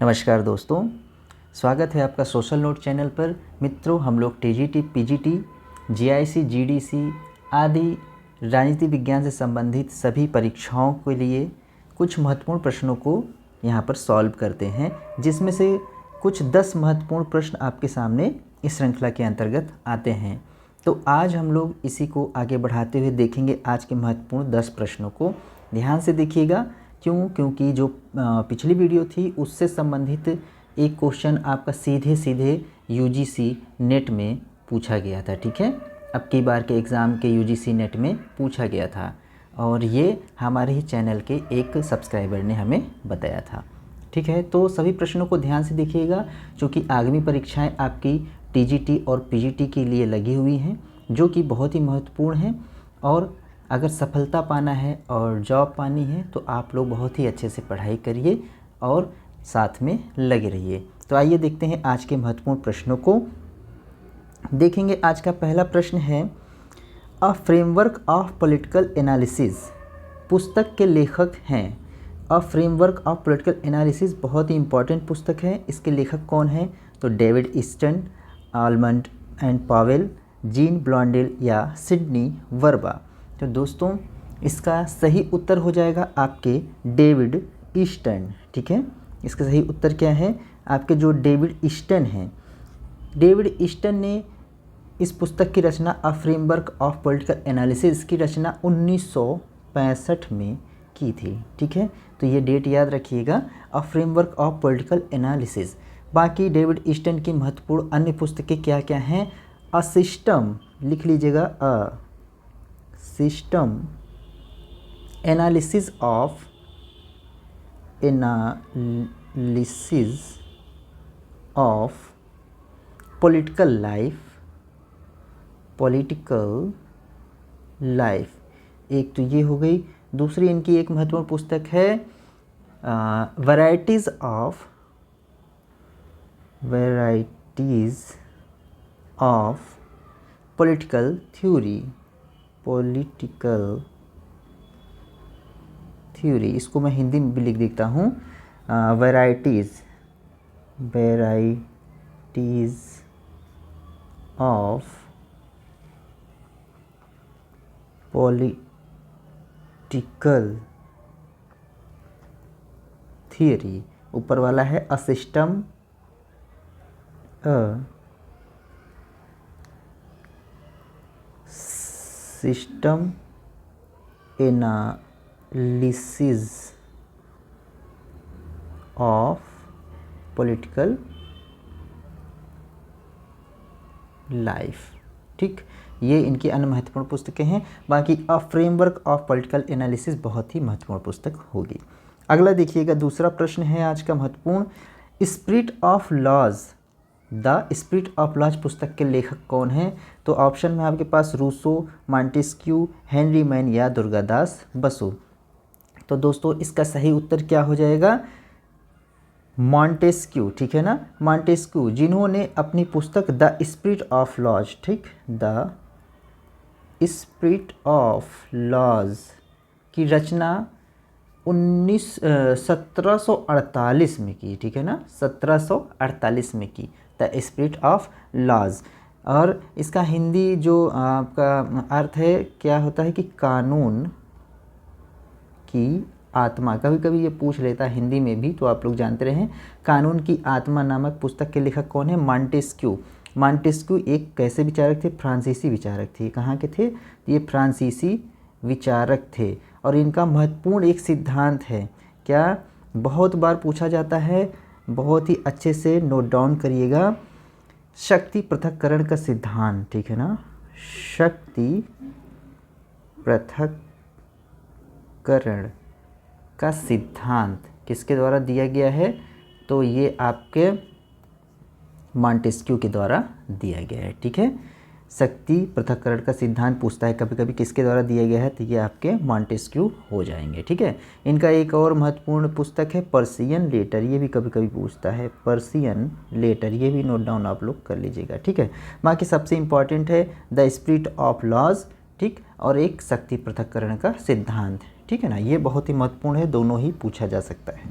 नमस्कार दोस्तों, स्वागत है आपका सोशल नोट चैनल पर। मित्रों, हम लोग टीजीटी, पीजीटी, जीआईसी, जीडीसी आदि राजनीति विज्ञान से संबंधित सभी परीक्षाओं के लिए कुछ महत्वपूर्ण प्रश्नों को यहाँ पर सॉल्व करते हैं, जिसमें से कुछ 10 महत्वपूर्ण प्रश्न आपके सामने इस श्रृंखला के अंतर्गत आते हैं। तो आज हम लोग इसी को आगे बढ़ाते हुए देखेंगे। आज के महत्वपूर्ण 10 प्रश्नों को ध्यान से देखिएगा। क्योंकि जो पिछली वीडियो थी उससे संबंधित एक क्वेश्चन आपका सीधे यूजीसी नेट में पूछा गया था। ठीक है, अब की बार के एग्ज़ाम के यूजीसी नेट में पूछा गया था और ये हमारे ही चैनल के एक सब्सक्राइबर ने हमें बताया था। ठीक है, तो सभी प्रश्नों को ध्यान से देखिएगा, क्योंकि आगामी परीक्षाएं आपकी टीजीटी और पीजीटी के लिए लगी हुई हैं, जो कि बहुत ही महत्वपूर्ण हैं। और अगर सफलता पाना है और जॉब पानी है तो आप लोग बहुत ही अच्छे से पढ़ाई करिए और साथ में लगे रहिए। तो आइए देखते हैं आज के महत्वपूर्ण प्रश्नों को। देखेंगे आज का पहला प्रश्न है, अ फ्रेमवर्क ऑफ पॉलिटिकल एनालिसिस पुस्तक के लेखक हैं। अ फ्रेमवर्क ऑफ पॉलिटिकल एनालिसिस बहुत ही इंपॉर्टेंट पुस्तक है। इसके लेखक कौन हैं? तो David Easton, Almond and Powell, Jean Blondel या सिडनी वर्बा। तो दोस्तों, इसका सही उत्तर हो जाएगा आपके डेविड ईस्टन। ठीक है, इसका सही उत्तर क्या है? आपके जो डेविड ईस्टन हैं, डेविड ईस्टन ने इस पुस्तक की रचना a framework of political analysis की रचना 1965 में की थी। ठीक है, तो ये डेट याद रखिएगा, अ फ्रेमवर्क ऑफ पॉलिटिकल एनालिसिस। बाकी डेविड ईस्टन की महत्वपूर्ण अन्य पुस्तकें क्या क्या हैं? अ सिस्टम, लिख लीजिएगा, a system analysis of political life. एक तो ये हो गई। दूसरी इनकी एक महत्वपूर्ण पुस्तक है वैरायटीज ऑफ पॉलिटिकल थ्योरी। इसको मैं हिंदी में भी लिख देता हूँ, वैरायटीज ऑफ पॉलिटिकल थियरी। ऊपर वाला है a system analysis of political life. ठीक, ये इनकी अन्य महत्वपूर्ण पुस्तकें हैं। बाकी अ फ्रेमवर्क ऑफ पॉलिटिकल एनालिसिस बहुत ही महत्वपूर्ण पुस्तक होगी। अगला देखिएगा, दूसरा प्रश्न है आज का महत्वपूर्ण, spirit of laws. The spirit of laws पुस्तक के लेखक कौन हैं? तो ऑप्शन में आपके पास रूसो, मॉन्टेस्क्यू, हेनरी मैन या दुर्गादास बसु। तो दोस्तों, इसका सही उत्तर क्या हो जाएगा? मॉन्टेस्क्यू। ठीक है ना, मॉन्टेस्क्यू, जिन्होंने अपनी पुस्तक द स्पिरिट ऑफ लॉज, ठीक, द स्पिरिट ऑफ लॉज की रचना 1748 में की। ठीक है ना, 1748 में की, द स्पिरिट ऑफ लॉज। और इसका हिंदी जो आपका अर्थ है क्या होता है कि कानून की आत्मा। कभी कभी ये पूछ लेता है हिंदी में भी, तो आप लोग जानते रहें। कानून की आत्मा नामक पुस्तक के लेखक कौन है? मॉन्टेस्क्यू। मॉन्टेस्क्यू एक कैसे विचारक थे? फ्रांसीसी विचारक थे। कहाँ के थे? ये फ्रांसीसी विचारक थे। और इनका महत्वपूर्ण एक सिद्धांत है, क्या, बहुत बार पूछा जाता है, बहुत ही अच्छे से नोट डाउन करिएगा, शक्ति पृथक्करण का सिद्धांत। ठीक है ना, शक्ति पृथक्करण का सिद्धांत किसके द्वारा दिया गया है? तो ये आपके मॉन्टेस्क्यू के द्वारा दिया गया है। ठीक है, शक्ति पृथक्करण का सिद्धांत पूछता है कभी कभी किसके द्वारा दिया गया है, तो ये आपके मॉन्टेस्क्यू हो जाएंगे। ठीक है, इनका एक और महत्वपूर्ण पुस्तक है पर्शियन लेटर। ये भी कभी कभी पूछता है, पर्शियन लेटर, ये भी नोट डाउन आप लोग कर लीजिएगा। ठीक है, बाकी सबसे इम्पॉर्टेंट है द स्पिरिट ऑफ लॉज, ठीक, और एक शक्ति पृथक्करण का सिद्धांत। ठीक है ना, ये बहुत ही महत्वपूर्ण है, दोनों ही पूछा जा सकता है।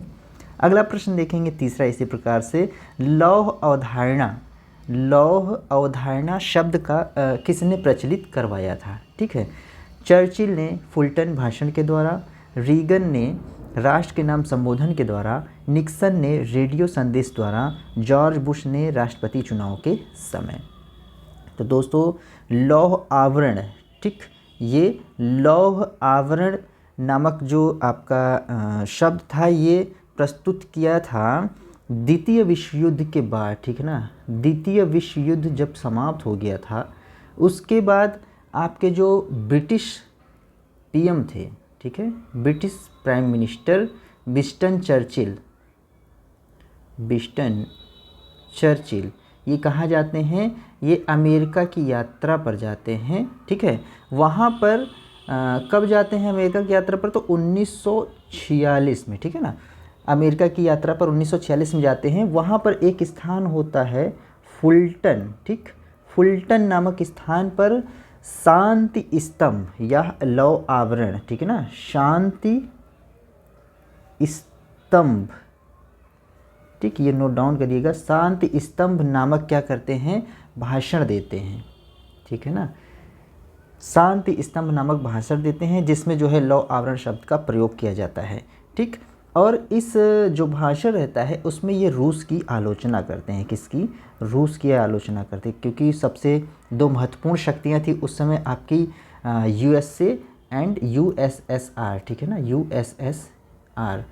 अगला प्रश्न देखेंगे तीसरा इसी प्रकार से, लौह अवधारणा, लौह अवधारणा शब्द का किसने प्रचलित करवाया था? ठीक है, चर्चिल ने फुलटन भाषण के द्वारा, रीगन ने राष्ट्र के नाम संबोधन के द्वारा, निक्सन ने रेडियो संदेश द्वारा, जॉर्ज बुश ने राष्ट्रपति चुनाव के समय। तो दोस्तों लौह आवरण, ठीक, ये लौह आवरण नामक जो आपका शब्द था ये प्रस्तुत किया था द्वितीय विश्व युद्ध के बाद, ठीक है ना। द्वितीय विश्व युद्ध जब समाप्त हो गया था उसके बाद आपके जो ब्रिटिश पीएम थे, ठीक है, British prime minister Winston Churchill, Winston Churchill ये कहाँ जाते हैं? ये अमेरिका की यात्रा पर जाते हैं, ठीक है। वहाँ पर कब जाते हैं अमेरिका की यात्रा पर? तो 1946 में, ठीक है ना। अमेरिका की यात्रा पर 1946 में जाते हैं। वहाँ पर एक स्थान होता है फुलटन, ठीक, फुलटन नामक स्थान पर शांति स्तंभ या लौह आवरण, ठीक है ना, शांति स्तंभ, ठीक, ये नोट डाउन करिएगा। शांति स्तंभ नामक क्या करते हैं? भाषण देते हैं, ठीक है ना। शांति स्तंभ नामक भाषण देते हैं जिसमें जो है लौह आवरण शब्द का प्रयोग किया जाता है, ठीक। और इस जो भाषण रहता है उसमें ये रूस की आलोचना करते हैं। किसकी? रूस की आलोचना करते हैं, क्योंकि सबसे दो महत्वपूर्ण शक्तियाँ थी उस समय आपकी यूएसए एंड यूएसएसआर, ठीक है ना, यूएसएसआर,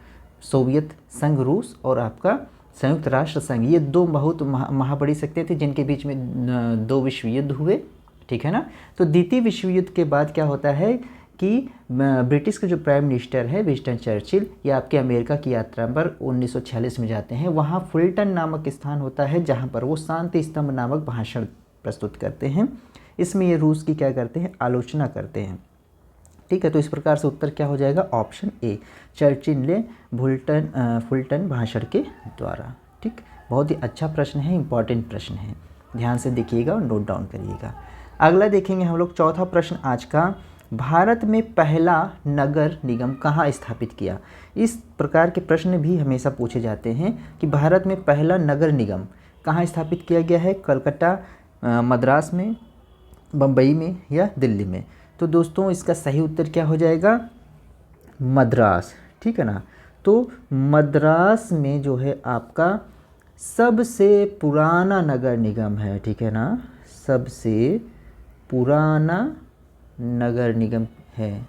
सोवियत संघ रूस और आपका संयुक्त राष्ट्र संघ, ये दो बहुत महाबड़ी शक्तियाँ थी जिनके बीच में दो विश्व युद्ध हुए, ठीक है ना। तो द्वितीय विश्व युद्ध के बाद क्या होता है कि ब्रिटिश के जो प्राइम मिनिस्टर है विंस्टन चर्चिल, ये आपके अमेरिका की यात्रा पर 1946 में जाते हैं। वहाँ फुलटन नामक स्थान होता है जहाँ पर वो शांति स्तंभ नामक भाषण प्रस्तुत करते हैं। इसमें ये रूस की क्या करते हैं? आलोचना करते हैं, ठीक है। तो इस प्रकार से उत्तर क्या हो जाएगा? ऑप्शन ए, चर्चिल ने फुलटन भाषण के द्वारा, ठीक। बहुत ही अच्छा प्रश्न है, इंपॉर्टेंट प्रश्न है, ध्यान से देखिएगा और नोट डाउन करिएगा। अगला देखेंगे हम लोग चौथा प्रश्न आज का, भारत में पहला नगर निगम कहाँ स्थापित किया? इस प्रकार के प्रश्न भी हमेशा पूछे जाते हैं कि भारत में पहला नगर निगम कहाँ स्थापित किया गया है? कलकत्ता, मद्रास में, बम्बई में या दिल्ली में? तो दोस्तों इसका सही उत्तर क्या हो जाएगा? मद्रास, ठीक है ना। तो मद्रास में जो है आपका सबसे पुराना नगर निगम है, ठीक है ना, सबसे पुराना नगर निगम है,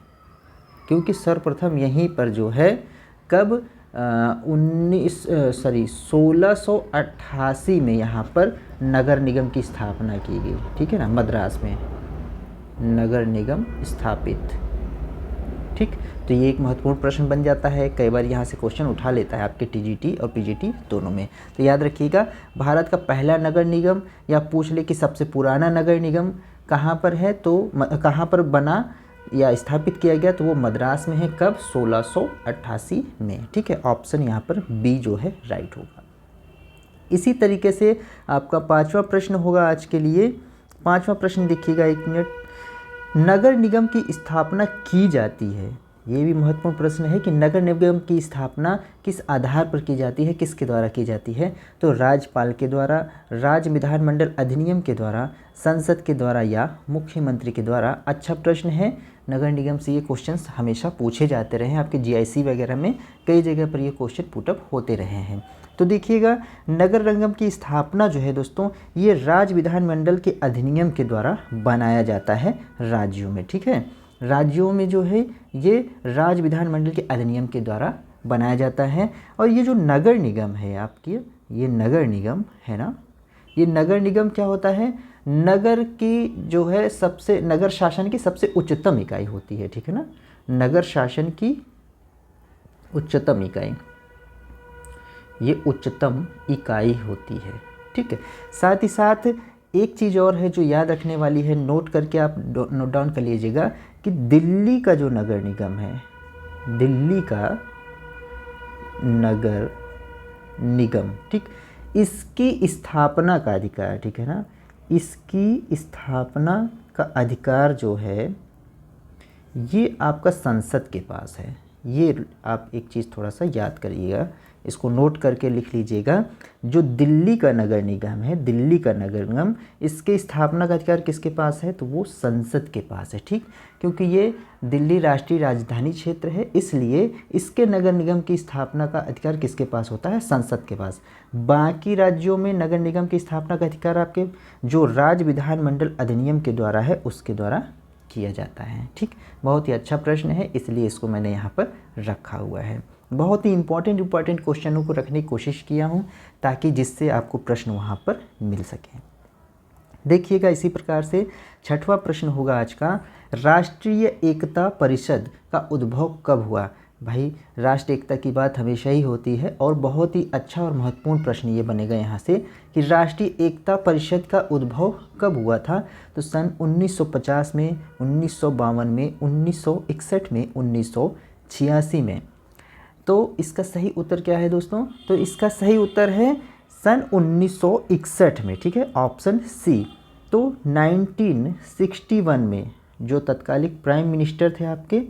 क्योंकि सर्वप्रथम यहीं पर जो है कब 1688 में यहाँ पर नगर निगम की स्थापना की गई, ठीक है ना, मद्रास में नगर निगम स्थापित, ठीक। तो ये एक महत्वपूर्ण प्रश्न बन जाता है, कई बार यहाँ से क्वेश्चन उठा लेता है आपके टीजीटी और पीजीटी दोनों में। तो याद रखिएगा, भारत का पहला नगर निगम या पूछ ले कि सबसे पुराना नगर निगम कहाँ पर है, तो कहाँ पर बना या स्थापित किया गया, तो वो मद्रास में है। कब? 1688 में, ठीक है। ऑप्शन यहाँ पर बी जो है राइट होगा। इसी तरीके से आपका पांचवा प्रश्न होगा आज के लिए। पांचवा प्रश्न देखिएगा, एक मिनट, नगर निगम की स्थापना की जाती है, ये भी महत्वपूर्ण प्रश्न है कि नगर निगम की स्थापना किस आधार पर की जाती है, किसके द्वारा की जाती है? तो राज्यपाल के द्वारा, राज्य विधानमंडल अधिनियम के द्वारा, संसद के द्वारा या मुख्यमंत्री के द्वारा। अच्छा प्रश्न है, नगर निगम से ये क्वेश्चंस हमेशा पूछे जाते रहे हैं, आपके जीआईसी वगैरह में कई जगह पर ये क्वेश्चन पुटअप होते रहे हैं। तो देखिएगा, नगर निगम की स्थापना जो है दोस्तों, ये राज्य विधानमंडल के अधिनियम के द्वारा बनाया जाता है राज्यों में, ठीक है। राज्यों में जो है ये राज्य विधानमंडल के अधिनियम के द्वारा बनाया जाता है। और ये जो नगर निगम है आपकी, ये नगर निगम है ना, ये नगर निगम क्या होता है? नगर की जो है सबसे, नगर शासन की सबसे उच्चतम इकाई होती है, ठीक है ना, नगर शासन की उच्चतम इकाई, ये उच्चतम इकाई होती है, ठीक है। साथ ही साथ एक चीज़ और है जो याद रखने वाली है, नोट करके आप नोट डाउन कर लीजिएगा कि दिल्ली का जो नगर निगम है, दिल्ली का नगर निगम, ठीक, इसकी स्थापना का अधिकार, ठीक है ना, इसकी स्थापना का अधिकार जो है ये आपका संसद के पास है, ये आप एक चीज़ थोड़ा सा याद करिएगा, इसको नोट करके लिख लीजिएगा। जो दिल्ली का नगर निगम है, दिल्ली का नगर निगम, इसके स्थापना का अधिकार किसके पास है? तो वो संसद के पास है, ठीक। क्योंकि ये दिल्ली राष्ट्रीय राजधानी क्षेत्र है, इसलिए इसके नगर निगम की स्थापना का अधिकार किसके पास होता है? संसद के पास। बाकी राज्यों में नगर निगम की स्थापना का अधिकार आपके जो राज्य विधानमंडल अधिनियम के द्वारा है, उसके द्वारा किया जाता है, ठीक। बहुत ही अच्छा प्रश्न है, इसलिए इसको मैंने यहाँ पर रखा हुआ है। बहुत ही इंपॉर्टेंट क्वेश्चनों को रखने की कोशिश किया हूँ, ताकि जिससे आपको प्रश्न वहाँ पर मिल सके। देखिएगा, इसी प्रकार से छठवां प्रश्न होगा आज का, राष्ट्रीय एकता परिषद का उद्भव कब हुआ? भाई, राष्ट्रीय एकता की बात हमेशा ही होती है, और बहुत ही अच्छा और महत्वपूर्ण प्रश्न ये बनेगा यहाँ से कि राष्ट्रीय एकता परिषद का उद्भव कब हुआ था? तो सन 1950 में, 1952 में, 1961 में, 1986 में। तो इसका सही उत्तर क्या है दोस्तों? तो इसका सही उत्तर है सन 1961 में, ठीक है, ऑप्शन सी। तो 1961 में जो तत्कालिक प्राइम मिनिस्टर थे आपके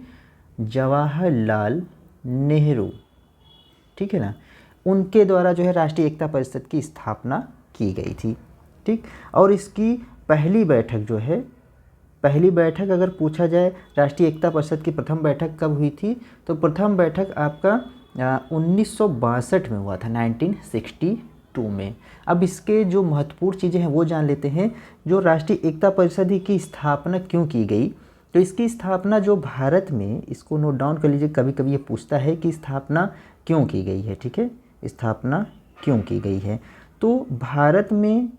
जवाहरलाल नेहरू, ठीक है ना, उनके द्वारा जो है राष्ट्रीय एकता परिषद की स्थापना की गई थी, ठीक। और इसकी पहली बैठक जो है, पहली बैठक अगर पूछा जाए राष्ट्रीय एकता परिषद की प्रथम बैठक कब हुई थी, तो प्रथम बैठक आपका 1962 में हुआ था, 1962 में। अब इसके जो महत्वपूर्ण चीज़ें हैं वो जान लेते हैं। जो राष्ट्रीय एकता परिषद की स्थापना क्यों की गई? तो इसकी स्थापना जो भारत में, इसको नोट डाउन कर लीजिए, कभी कभी ये पूछता है कि स्थापना क्यों की गई है, ठीक है, स्थापना क्यों की गई है। तो भारत में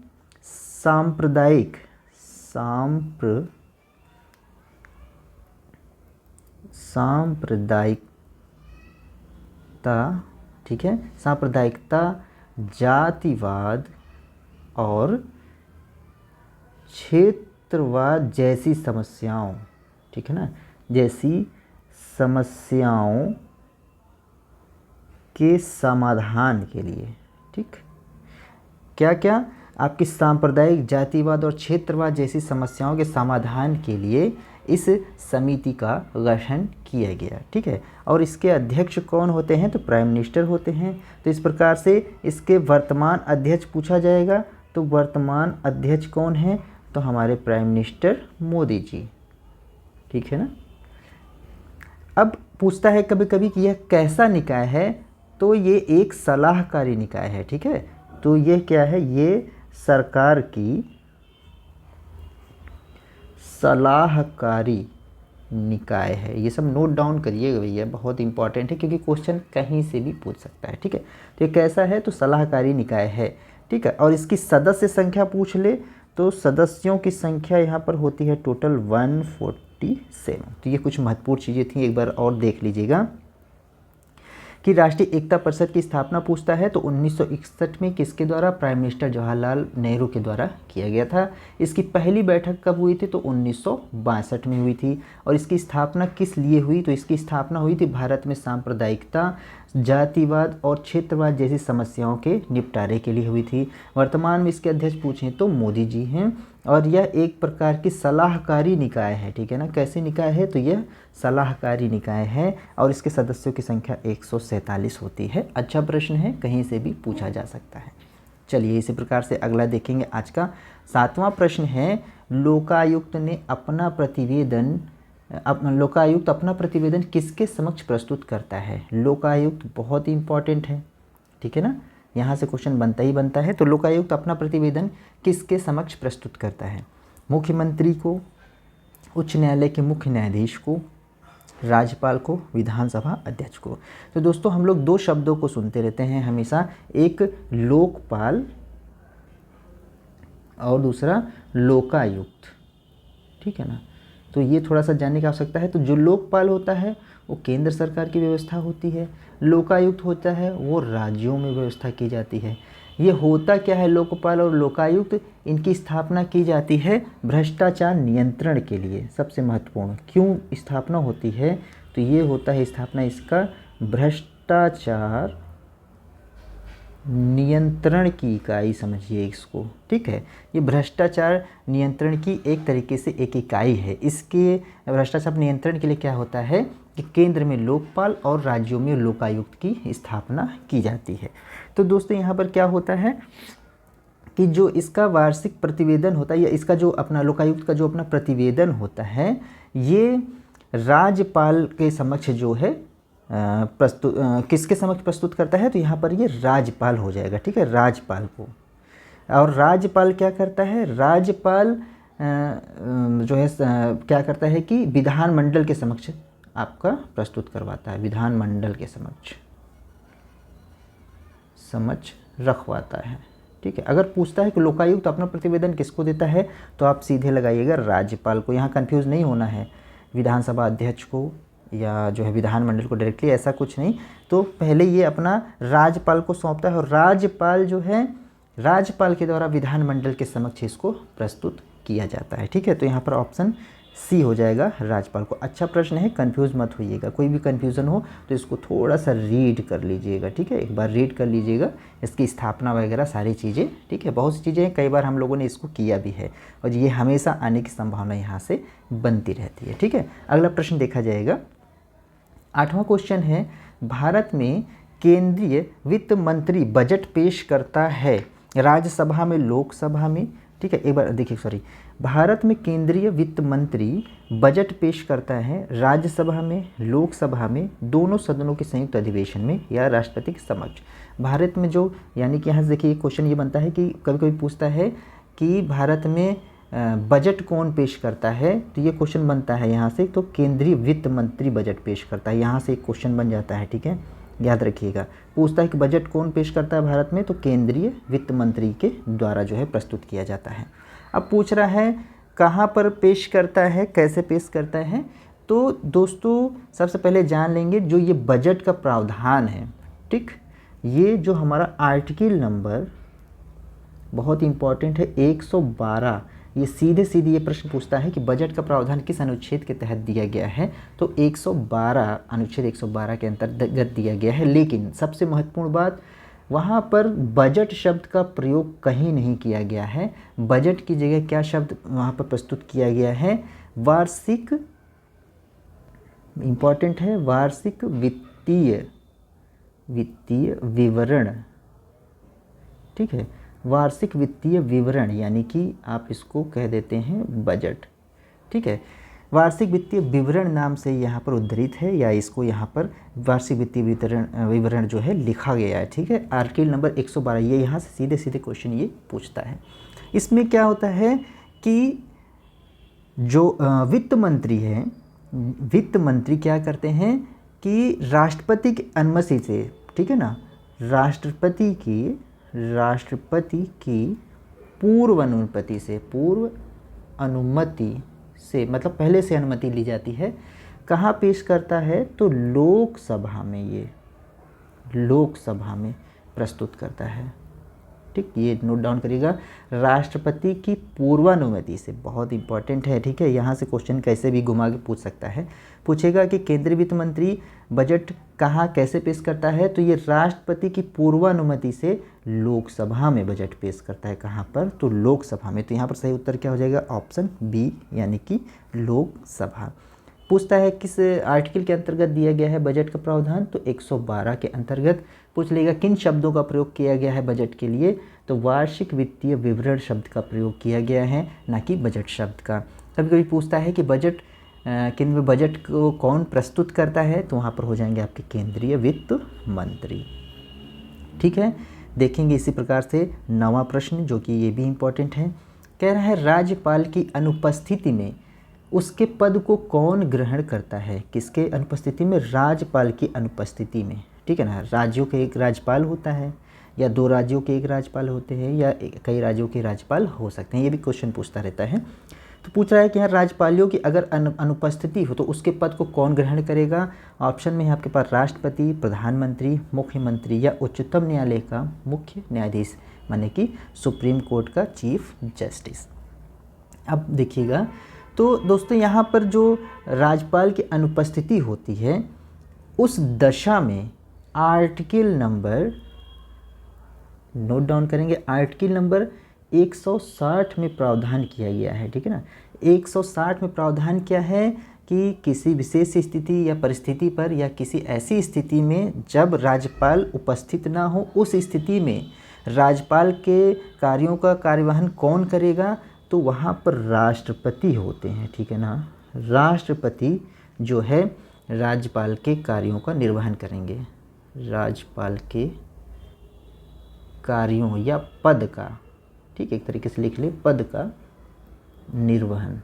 सांप्रदायिकता, ठीक है, सांप्रदायिकता, जातिवाद और क्षेत्रवाद जैसी समस्याओं, ठीक है ना, जैसी समस्याओं के समाधान के लिए, ठीक। क्या क्या? आपकी सांप्रदायिक, जातिवाद और क्षेत्रवाद जैसी समस्याओं के समाधान के लिए इस समिति का गठन किया गया, ठीक है। और इसके अध्यक्ष कौन होते हैं? तो प्राइम मिनिस्टर होते हैं। तो इस प्रकार से इसके वर्तमान अध्यक्ष पूछा जाएगा, तो वर्तमान अध्यक्ष कौन है? तो हमारे प्राइम मिनिस्टर मोदी जी, ठीक है ना। अब पूछता है कभी कभी कि यह कैसा निकाय है? तो ये एक सलाहकारी निकाय है, ठीक है। तो ये क्या है? ये सरकार की सलाहकारी निकाय है। ये सब नोट डाउन करिएगा भैया, बहुत इंपॉर्टेंट है, क्योंकि क्वेश्चन कहीं से भी पूछ सकता है, ठीक है। तो ये कैसा है? तो सलाहकारी निकाय है, ठीक है। और इसकी सदस्य संख्या पूछ ले, तो सदस्यों की संख्या यहाँ पर होती है टोटल 147। तो ये कुछ महत्वपूर्ण चीज़ें थी, एक बार और देख लीजिएगा कि राष्ट्रीय एकता परिषद की स्थापना पूछता है तो 1961 में किसके द्वारा? प्राइम मिनिस्टर जवाहरलाल नेहरू के द्वारा किया गया था। इसकी पहली बैठक कब हुई थी? तो 1962 में हुई थी। और इसकी स्थापना किस लिए हुई? तो इसकी स्थापना हुई थी भारत में सांप्रदायिकता, जातिवाद और क्षेत्रवाद जैसी समस्याओं के निपटारे के लिए हुई थी। वर्तमान में इसके अध्यक्ष पूछें तो मोदी जी हैं। और यह एक प्रकार की सलाहकारी निकाय है, ठीक है ना। कैसे निकाय है? तो यह सलाहकारी निकाय है और इसके सदस्यों की संख्या 147 होती है। अच्छा प्रश्न है, कहीं से भी पूछा जा सकता है। चलिए इसी प्रकार से अगला देखेंगे। आज का 7वां प्रश्न है, लोकायुक्त अपना प्रतिवेदन किसके समक्ष प्रस्तुत करता है? लोकायुक्त बहुत ही इंपॉर्टेंट है, ठीक है ना, यहाँ से क्वेश्चन बनता ही बनता है। तो लोकायुक्त अपना प्रतिवेदन किसके समक्ष प्रस्तुत करता है? मुख्यमंत्री को, उच्च न्यायालय के मुख्य न्यायाधीश को, राज्यपाल को, विधानसभा अध्यक्ष को। तो दोस्तों हम लोग दो शब्दों को सुनते रहते हैं हमेशा, एक लोकपाल और दूसरा लोकायुक्त, ठीक है ना। तो ये थोड़ा सा जानने की आवश्यकता है। तो जो लोकपाल होता है वो केंद्र सरकार की व्यवस्था होती है, लोकायुक्त होता है वो राज्यों में व्यवस्था की जाती है। ये होता क्या है लोकपाल और लोकायुक्त? इनकी स्थापना की जाती है भ्रष्टाचार नियंत्रण के लिए। सबसे महत्वपूर्ण क्यों स्थापना होती है? तो ये होता है स्थापना इसका भ्रष्टाचार नियंत्रण की इकाई समझिए इसको, ठीक है। ये भ्रष्टाचार नियंत्रण की एक तरीके से एक इकाई है। इसके भ्रष्टाचार नियंत्रण के लिए क्या होता है कि केंद्र में लोकपाल और राज्यों में लोकायुक्त की स्थापना की जाती है। तो दोस्तों यहाँ पर क्या होता है कि जो इसका वार्षिक प्रतिवेदन होता है या इसका जो अपना लोकायुक्त का जो अपना प्रतिवेदन होता है, ये राज्यपाल के समक्ष जो है किसके समक्ष प्रस्तुत करता है, तो यहाँ पर ये राज्यपाल हो जाएगा, ठीक है, राज्यपाल को। और राज्यपाल क्या करता है, राज्यपाल जो है क्या करता है कि विधानमंडल के समक्ष आपका प्रस्तुत करवाता है, विधानमंडल के समक्ष रखवाता है, ठीक है। अगर पूछता है कि लोकायुक्त अपना प्रतिवेदन किसको देता है, तो आप सीधे लगाइएगा राज्यपाल को। यहाँ कंफ्यूज नहीं होना है विधानसभा अध्यक्ष को या जो है विधानमंडल को डायरेक्टली, ऐसा कुछ नहीं। तो पहले ये अपना राज्यपाल को सौंपता है और राज्यपाल जो है राज्यपाल के द्वारा विधानमंडल के समक्ष इसको प्रस्तुत किया जाता है, ठीक है। तो यहाँ पर ऑप्शन सी हो जाएगा राज्यपाल को। अच्छा प्रश्न है, कंफ्यूज मत होइएगा। कोई भी कंफ्यूजन हो तो इसको थोड़ा सा रीड कर लीजिएगा, ठीक है, एक बार रीड कर लीजिएगा, इसकी स्थापना वगैरह सारी चीज़ें, ठीक है। बहुत सी चीज़ें कई बार हम लोगों ने इसको किया भी है और ये हमेशा आने की संभावना यहाँ से बनती रहती है, ठीक है। अगला प्रश्न देखा जाएगा। 8वां क्वेश्चन है, भारत में केंद्रीय वित्त मंत्री बजट पेश करता है राज्यसभा में, लोकसभा में, ठीक है। एक बार देखिए, भारत में केंद्रीय वित्त मंत्री बजट पेश करता है राज्यसभा में, लोकसभा में, दोनों सदनों के संयुक्त अधिवेशन में या राष्ट्रपति के समक्ष। भारत में जो, यानी कि यहाँ से देखिए क्वेश्चन ये बनता है कि कभी कभी पूछता है कि भारत में बजट कौन पेश करता है, तो ये क्वेश्चन बनता है यहाँ से, तो केंद्रीय वित्त मंत्री बजट पेश करता है, यहाँ से एक क्वेश्चन बन जाता है, ठीक है, याद रखिएगा। पूछता है कि बजट कौन पेश करता है भारत में, तो केंद्रीय वित्त मंत्री के द्वारा जो है प्रस्तुत किया जाता है। अब पूछ रहा है कहाँ पर पेश करता है, कैसे पेश करता है। तो दोस्तों सबसे पहले जान लेंगे जो ये बजट का प्रावधान है, ठीक, ये जो हमारा आर्टिकल नंबर बहुत इंपॉर्टेंट है 112, ये सीधे ये प्रश्न पूछता है कि बजट का प्रावधान किस अनुच्छेद के तहत दिया गया है, तो 112 अनुच्छेद 112 के अंतर्गत दिया गया है। लेकिन सबसे महत्वपूर्ण बात, वहाँ पर बजट शब्द का प्रयोग कहीं नहीं किया गया है। बजट की जगह क्या शब्द वहाँ पर प्रस्तुत किया गया है, वार्षिक, इम्पॉर्टेंट है, वार्षिक वित्तीय विवरण, ठीक है, वार्षिक वित्तीय विवरण, यानी कि आप इसको कह देते हैं बजट, ठीक है। वार्षिक वित्तीय विवरण नाम से यहाँ पर उद्धृत है या इसको यहाँ पर वार्षिक वित्तीय विवरण जो है लिखा गया है, ठीक है। आर्टिकल नंबर 112, ये यहाँ से सीधे क्वेश्चन ये पूछता है। इसमें क्या होता है कि जो वित्त मंत्री है, वित्त मंत्री क्या करते हैं कि राष्ट्रपति की अनुमति से, ठीक है ना, राष्ट्रपति की पूर्व अनुमति से मतलब पहले से अनुमति ली जाती है। कहाँ पेश करता है, तो लोकसभा में, ये लोकसभा में प्रस्तुत करता है, ठीक, ये नोट डाउन करिएगा, राष्ट्रपति की पूर्वानुमति से, बहुत इंपॉर्टेंट है, ठीक है। यहाँ से क्वेश्चन कैसे भी घुमा के पूछ सकता है, पूछेगा कि केंद्रीय वित्त मंत्री बजट कहाँ कैसे पेश करता है, तो ये राष्ट्रपति की पूर्वानुमति से लोकसभा में बजट पेश करता है। कहाँ पर, तो लोकसभा में। तो यहाँ पर सही उत्तर क्या हो जाएगा, ऑप्शन बी, यानी कि लोकसभा। पूछता है किस आर्टिकल के अंतर्गत दिया गया है बजट का प्रावधान, तो 112 के अंतर्गत। पूछ लेगा किन शब्दों का प्रयोग किया गया है बजट के लिए, तो वार्षिक वित्तीय विवरण शब्द का प्रयोग किया गया है, ना कि बजट शब्द का। कभी कभी पूछता है कि बजट को कौन प्रस्तुत करता है, तो वहाँ पर हो जाएंगे आपके केंद्रीय वित्त मंत्री, ठीक है। देखेंगे इसी प्रकार से 9वां प्रश्न, जो कि ये भी इम्पोर्टेंट है। कह रहा है राज्यपाल की अनुपस्थिति में उसके पद को कौन ग्रहण करता है, किसके अनुपस्थिति में, राज्यपाल की अनुपस्थिति में, ठीक है ना। राज्यों के एक राज्यपाल होता है या 2 राज्यों के एक राज्यपाल होते हैं या कई राज्यों के राज्यपाल हो सकते हैं, ये भी क्वेश्चन पूछता रहता है। तो पूछ रहा है कि यहाँ राज्यपालियों की अगर अनुपस्थिति हो तो उसके पद को कौन ग्रहण करेगा। ऑप्शन में है आपके पास राष्ट्रपति, प्रधानमंत्री, मुख्यमंत्री या उच्चतम न्यायालय का मुख्य न्यायाधीश, माने कि सुप्रीम कोर्ट का चीफ जस्टिस। अब देखिएगा, तो दोस्तों यहाँ पर जो राज्यपाल की अनुपस्थिति होती है, उस दशा में आर्टिकल नंबर नोट डाउन करेंगे। आर्टिकल नंबर 160 में प्रावधान किया गया है, ठीक है ना। 160 में प्रावधान क्या है कि किसी विशेष स्थिति या परिस्थिति पर या किसी ऐसी स्थिति में जब राज्यपाल उपस्थित ना हो, उस स्थिति में राज्यपाल के कार्यों का कार्यवाहन कौन करेगा, तो वहाँ पर राष्ट्रपति होते हैं, ठीक है ना। राष्ट्रपति जो है राज्यपाल के कार्यों का निर्वहन करेंगे। राज्यपाल के कार्यों या पद का, ठीक है, एक तरीके से लिख ले, पद का निर्वहन,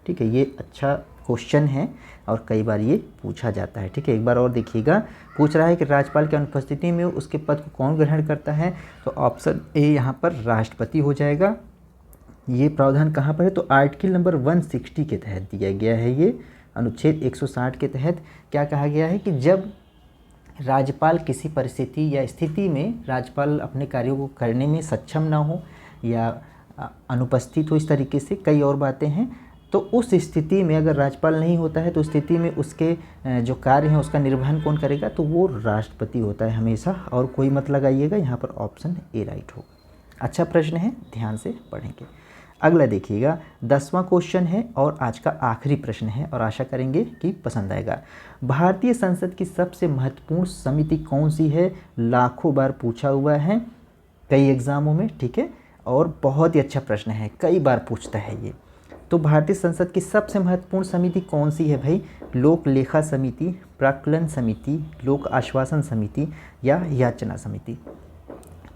ठीक है। ये अच्छा क्वेश्चन है और कई बार ये पूछा जाता है, ठीक है। एक बार और देखिएगा, पूछ रहा है कि राज्यपाल की अनुपस्थिति में उसके पद को कौन ग्रहण करता है, तो ऑप्शन ए यहाँ पर राष्ट्रपति हो जाएगा। ये प्रावधान कहाँ पर है, तो आर्टिकल नंबर 160 के तहत दिया गया है। ये अनुच्छेद 160 के तहत क्या कहा गया है कि जब राज्यपाल किसी परिस्थिति या स्थिति में राज्यपाल अपने कार्यों को करने में सक्षम ना हो या अनुपस्थित हो, इस तरीके से कई और बातें हैं, तो उस स्थिति में अगर राज्यपाल नहीं होता है तो स्थिति में उसके जो कार्य हैं उसका निर्वहन कौन करेगा, तो वो राष्ट्रपति होता है हमेशा, और कोई मत लगाइएगा, यहाँ पर ऑप्शन ए राइट होगा। अच्छा प्रश्न है, ध्यान से पढ़ेंगे। अगला देखिएगा, 10वां क्वेश्चन है और आज का आखिरी प्रश्न है और आशा करेंगे कि पसंद आएगा। भारतीय संसद की सबसे महत्वपूर्ण समिति कौन सी है, लाखों बार पूछा हुआ है कई एग्जामों में, ठीक है, और बहुत ही अच्छा प्रश्न है, कई बार पूछता है ये। तो भारतीय संसद की सबसे महत्वपूर्ण समिति कौन सी है भाई, लोक लेखा समिति, प्राक्कलन समिति, लोक आश्वासन समिति या याचना समिति।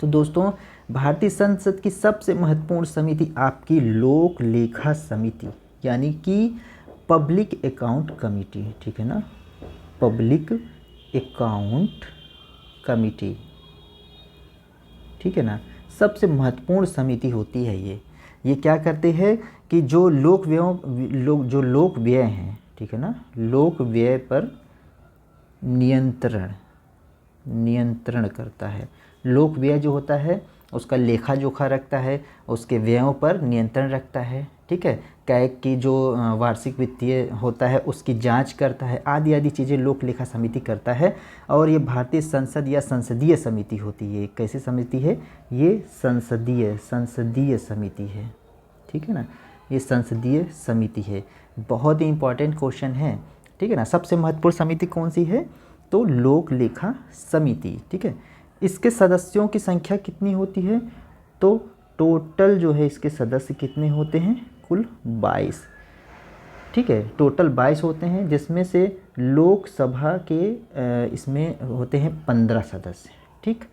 तो दोस्तों भारतीय संसद की सबसे महत्वपूर्ण समिति आपकी लोक लेखा समिति यानी कि पब्लिक अकाउंट कमेटी, ठीक है ना, पब्लिक अकाउंट कमेटी, ठीक है ना, सबसे महत्वपूर्ण समिति होती है ये क्या करते हैं कि जो लोक व्यय हैं, ठीक है ना, लोक व्यय पर नियंत्रण करता है। लोक व्यय जो होता है उसका लेखा जोखा रखता है, उसके व्ययों पर नियंत्रण रखता है, ठीक है, कैग की जो वार्षिक वित्तीय होता है उसकी जांच करता है, आदि आदि चीज़ें लोक लेखा समिति करता है। और ये भारतीय संसद या संसदीय समिति होती है। कैसी समिति है ये, संसदीय समिति है, ठीक है ना, ये संसदीय समिति है। बहुत ही इंपॉर्टेंट क्वेश्चन है, ठीक है ना। सबसे महत्वपूर्ण समिति कौन सी है, तो लोक लेखा समिति, ठीक है। इसके सदस्यों की संख्या कितनी होती है, तो टोटल जो है इसके सदस्य कितने होते हैं, कुल 22, ठीक है, टोटल 22 होते हैं, जिसमें से लोकसभा के इसमें होते हैं 15 सदस्य, ठीक,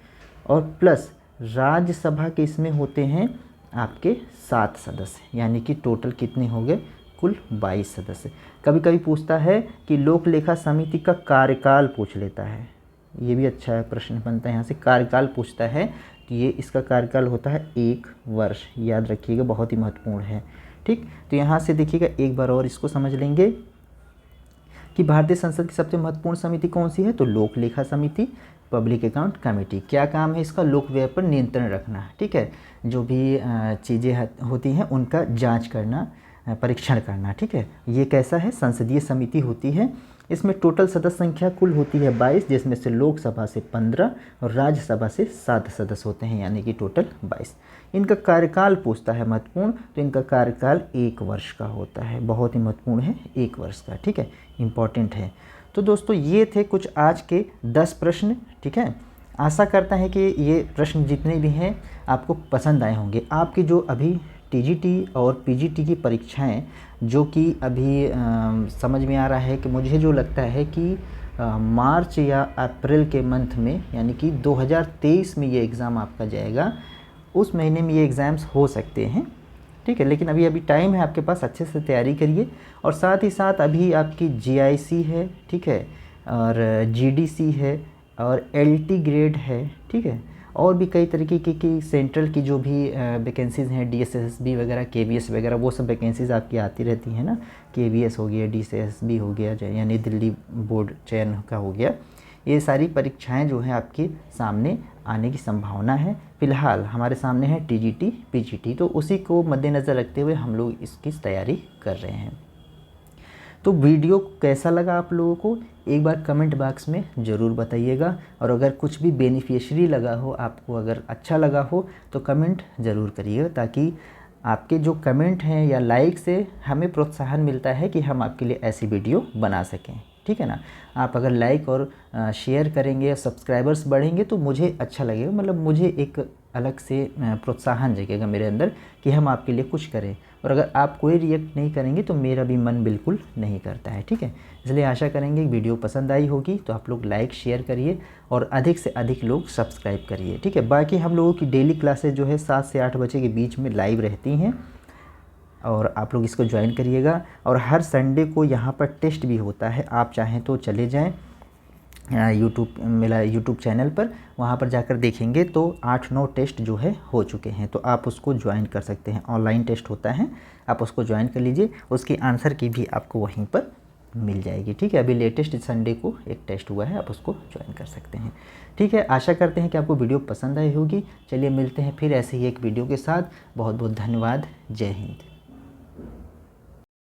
और प्लस राज्यसभा के इसमें होते हैं आपके 7 सदस्य, यानी कि टोटल कितने हो गए, कुल 22 सदस्य। कभी कभी पूछता है कि लोक लेखा समिति का कार्यकाल पूछ लेता है, ये भी अच्छा है, प्रश्न बनता है यहाँ से, कार्यकाल पूछता है तो ये इसका कार्यकाल होता है 1 वर्ष, याद रखिएगा, बहुत ही महत्वपूर्ण है, ठीक। तो यहाँ से देखिएगा एक बार और इसको समझ लेंगे कि भारतीय संसद की सबसे महत्वपूर्ण समिति कौन सी है, तो लोक लेखा समिति, पब्लिक अकाउंट कमेटी। क्या काम है इसका, लोक व्यय पर नियंत्रण रखना, ठीक है, जो भी चीज़ें होती हैं उनका जांच करना, परीक्षण करना, ठीक है। ये कैसा है, संसदीय समिति होती है। इसमें टोटल सदस्य संख्या कुल होती है 22, जिसमें से लोकसभा से 15 और राज्यसभा से 7 सदस्य होते हैं, यानी कि टोटल 22। इनका कार्यकाल पूछता है महत्वपूर्ण, तो इनका कार्यकाल 1 वर्ष का होता है, बहुत ही महत्वपूर्ण है, 1 वर्ष का, ठीक है, इम्पॉर्टेंट है। तो दोस्तों ये थे कुछ आज के 10 प्रश्न, ठीक है। आशा करता है कि ये प्रश्न जितने भी हैं आपको पसंद आए होंगे। आपकी जो अभी टीजीटी और पीजीटी की परीक्षाएं जो कि अभी समझ में आ रहा है कि मुझे जो लगता है कि मार्च या अप्रैल के मंथ में, यानी कि 2023 में ये एग्ज़ाम आपका जाएगा, उस महीने में ये एग्ज़ाम्स हो सकते हैं, ठीक है। लेकिन अभी टाइम है आपके पास, अच्छे से तैयारी करिए। और साथ ही साथ अभी आपकी जीआईसी है, ठीक है, और जीडीसी है और एलटी ग्रेड है, ठीक है, और भी कई तरीके की सेंट्रल की जो भी वैकेंसीज़ हैं, डीएसएसबी वगैरह, केवीएस वगैरह, वो सब वैकेंसीज़ आपकी आती रहती हैं ना, केवीएस हो गया, डीएसएसबी हो गया, यानी दिल्ली बोर्ड चयन का हो गया, ये सारी परीक्षाएं जो हैं आपके सामने आने की संभावना है। फ़िलहाल हमारे सामने है टीजीटी पीजीटी, तो उसी को मद्देनज़र रखते हुए हम लोग इसकी तैयारी कर रहे हैं। तो वीडियो कैसा लगा आप लोगों को एक बार कमेंट बॉक्स में ज़रूर बताइएगा, और अगर कुछ भी बेनिफिशियरी लगा हो, आपको अगर अच्छा लगा हो तो कमेंट ज़रूर करिएगा, ताकि आपके जो कमेंट हैं या लाइक से हमें प्रोत्साहन मिलता है कि हम आपके लिए ऐसी वीडियो बना सकें। ठीक है ना। आप अगर लाइक और शेयर करेंगे, सब्सक्राइबर्स बढ़ेंगे तो मुझे अच्छा लगेगा, मतलब मुझे एक अलग से प्रोत्साहन जगेगा मेरे अंदर कि हम आपके लिए कुछ करें। और अगर आप कोई रिएक्ट नहीं करेंगे तो मेरा भी मन बिल्कुल नहीं करता है। ठीक है, इसलिए आशा करेंगे वीडियो पसंद आई होगी तो आप लोग लाइक शेयर करिए और अधिक से अधिक लोग सब्सक्राइब करिए। ठीक है, बाकी हम लोगों की डेली क्लासेज जो है 7 से 8 बजे के बीच में लाइव रहती हैं, और आप लोग इसको ज्वाइन करिएगा। और हर संडे को यहाँ पर टेस्ट भी होता है, आप चाहें तो चले जाएं मेरा यूट्यूब चैनल पर, वहाँ पर जाकर देखेंगे तो 8-9 टेस्ट जो है हो चुके हैं, तो आप उसको ज्वाइन कर सकते हैं। ऑनलाइन टेस्ट होता है, आप उसको ज्वाइन कर लीजिए, उसकी आंसर की भी आपको वहीं पर मिल जाएगी। ठीक है, अभी लेटेस्ट संडे को एक टेस्ट हुआ है, आप उसको ज्वाइन कर सकते हैं। ठीक है, आशा करते हैं कि आपको वीडियो पसंद आई होगी। चलिए मिलते हैं फिर ऐसे ही एक वीडियो के साथ। बहुत बहुत धन्यवाद। जय हिंद।